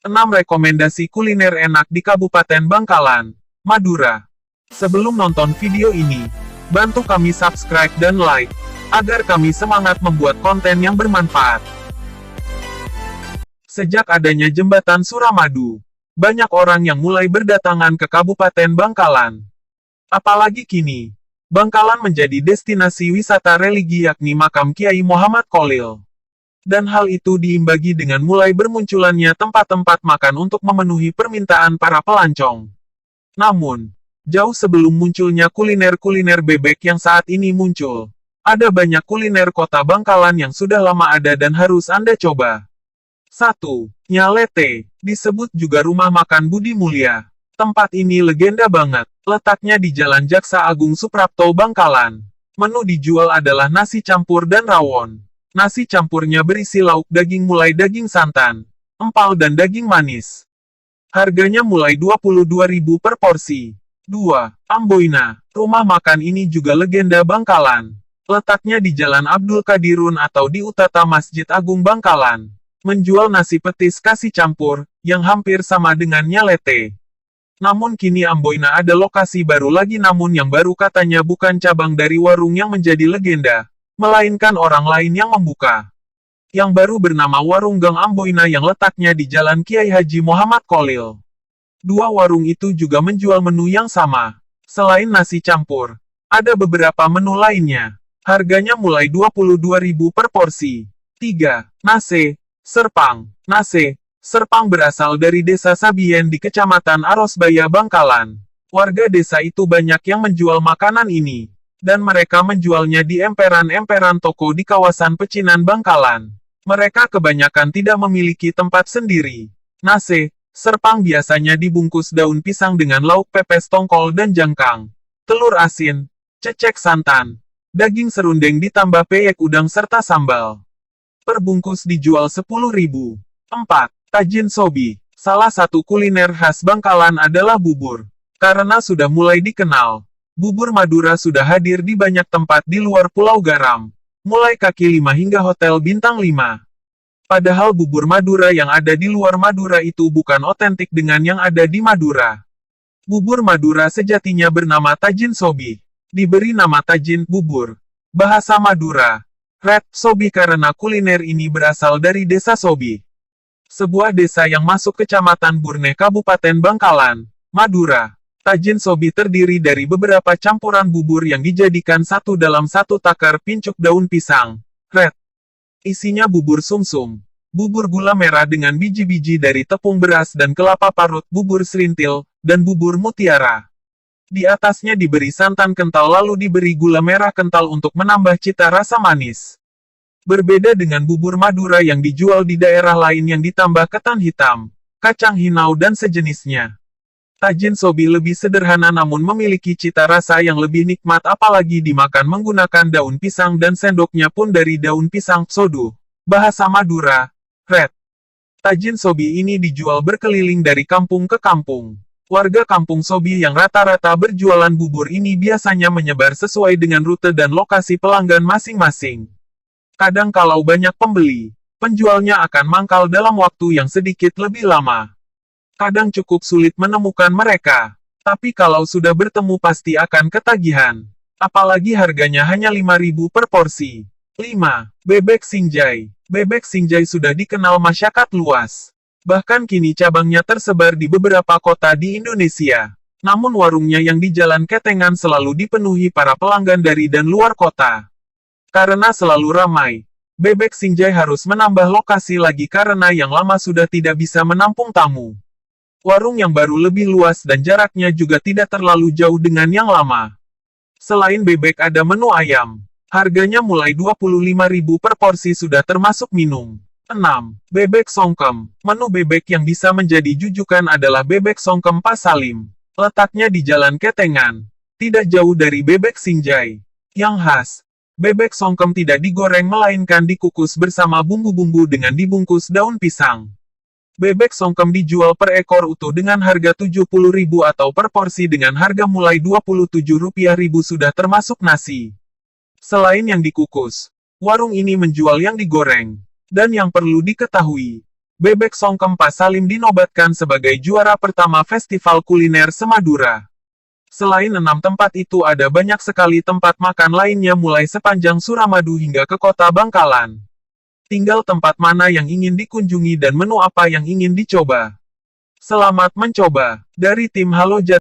6 rekomendasi kuliner enak di Kabupaten Bangkalan, Madura. Sebelum nonton video ini, bantu kami subscribe dan like, agar kami semangat membuat konten yang bermanfaat. Sejak adanya jembatan Suramadu, banyak orang yang mulai berdatangan ke Kabupaten Bangkalan. Apalagi kini, Bangkalan menjadi destinasi wisata religi yakni makam Kiai Muhammad Kholil. Dan hal itu diimbangi dengan mulai bermunculannya tempat-tempat makan untuk memenuhi permintaan para pelancong. Namun, jauh sebelum munculnya kuliner-kuliner bebek yang saat ini muncul, ada banyak kuliner kota Bangkalan yang sudah lama ada dan harus Anda coba. 1. Nyalete, disebut juga rumah makan Budi Mulya. Tempat ini legenda banget, letaknya di Jalan Jaksa Agung Suprapto Bangkalan. Menu dijual adalah nasi campur dan rawon. Nasi campurnya berisi lauk daging mulai daging santan, empal dan daging manis. Harganya mulai 22.000 per porsi. 2. Amboina, rumah makan ini juga legenda Bangkalan. Letaknya di Jalan Abdul Kadirun atau di Utata Masjid Agung Bangkalan. Menjual nasi petis kasih campur, yang hampir sama dengan nyalete. Namun kini Amboina ada lokasi baru lagi namun yang baru katanya bukan cabang dari warung yang menjadi legenda, melainkan orang lain yang membuka. Yang baru bernama Warung Gang Amboina yang letaknya di Jalan Kiai Haji Muhammad Kholil. 2 warung itu juga menjual menu yang sama. Selain nasi campur, ada beberapa menu lainnya. Harganya mulai 22.000 per porsi. 3. Nase, Serpang. Nase, Serpang berasal dari desa Sabien di Kecamatan Arosbaya Bangkalan. Warga desa itu banyak yang menjual makanan ini, dan mereka menjualnya di emperan-emperan toko di kawasan pecinan Bangkalan. Mereka kebanyakan tidak memiliki tempat sendiri. Nase, Serpang biasanya dibungkus daun pisang dengan lauk pepes tongkol dan jangkang, telur asin, cecek santan, daging serundeng ditambah peyek udang serta sambal. Per bungkus dijual 10.000. 4. Tajin Sobi. Salah satu kuliner khas Bangkalan adalah bubur. Karena sudah mulai dikenal, bubur Madura sudah hadir di banyak tempat di luar Pulau Garam, mulai kaki 5 hingga hotel bintang 5. Padahal bubur Madura yang ada di luar Madura itu bukan otentik dengan yang ada di Madura. Bubur Madura sejatinya bernama Tajin Sobi. Diberi nama Tajin, bubur. Bahasa Madura, Red Sobi karena kuliner ini berasal dari desa Sobi. Sebuah desa yang masuk Kecamatan Burne Kabupaten Bangkalan, Madura. Tajin Sobi terdiri dari beberapa campuran bubur yang dijadikan satu dalam satu takar pincuk daun pisang, red. Isinya bubur sumsum, bubur gula merah dengan biji-biji dari tepung beras dan kelapa parut, bubur serintil, dan bubur mutiara. Di atasnya diberi santan kental lalu diberi gula merah kental untuk menambah cita rasa manis. Berbeda dengan bubur Madura yang dijual di daerah lain yang ditambah ketan hitam, kacang hinau dan sejenisnya. Tajin Sobi lebih sederhana namun memiliki cita rasa yang lebih nikmat apalagi dimakan menggunakan daun pisang dan sendoknya pun dari daun pisang sodu. Bahasa Madura, red. Tajin Sobi ini dijual berkeliling dari kampung ke kampung. Warga kampung Sobi yang rata-rata berjualan bubur ini biasanya menyebar sesuai dengan rute dan lokasi pelanggan masing-masing. Kadang kalau banyak pembeli, penjualnya akan mangkal dalam waktu yang sedikit lebih lama. Kadang cukup sulit menemukan mereka. Tapi kalau sudah bertemu pasti akan ketagihan. Apalagi harganya hanya 5.000 per porsi. 5. Bebek Sinjai. Bebek Sinjai sudah dikenal masyarakat luas. Bahkan kini cabangnya tersebar di beberapa kota di Indonesia. Namun warungnya yang di Jalan Ketengan selalu dipenuhi para pelanggan dari dan luar kota. Karena selalu ramai, Bebek Sinjai harus menambah lokasi lagi karena yang lama sudah tidak bisa menampung tamu. Warung yang baru lebih luas dan jaraknya juga tidak terlalu jauh dengan yang lama. Selain bebek ada menu ayam. Harganya mulai 25.000 per porsi sudah termasuk minum. 6. Bebek Songkem. Menu bebek yang bisa menjadi jujukan adalah bebek Songkem Pak Salim. Letaknya di Jalan Ketengan. Tidak jauh dari Bebek Sinjai. Yang khas, bebek Songkem tidak digoreng melainkan dikukus bersama bumbu-bumbu dengan dibungkus daun pisang. Bebek Songkem dijual per ekor utuh dengan harga 70.000 atau per porsi dengan harga mulai Rp27.000 sudah termasuk nasi. Selain yang dikukus, warung ini menjual yang digoreng. Dan yang perlu diketahui, Bebek Songkem Pak Salim dinobatkan sebagai juara pertama Festival Kuliner Semadura. Selain 6 tempat itu ada banyak sekali tempat makan lainnya mulai sepanjang Suramadu hingga ke kota Bangkalan. Tinggal tempat mana yang ingin dikunjungi dan menu apa yang ingin dicoba. Selamat mencoba. Dari tim Halo Jat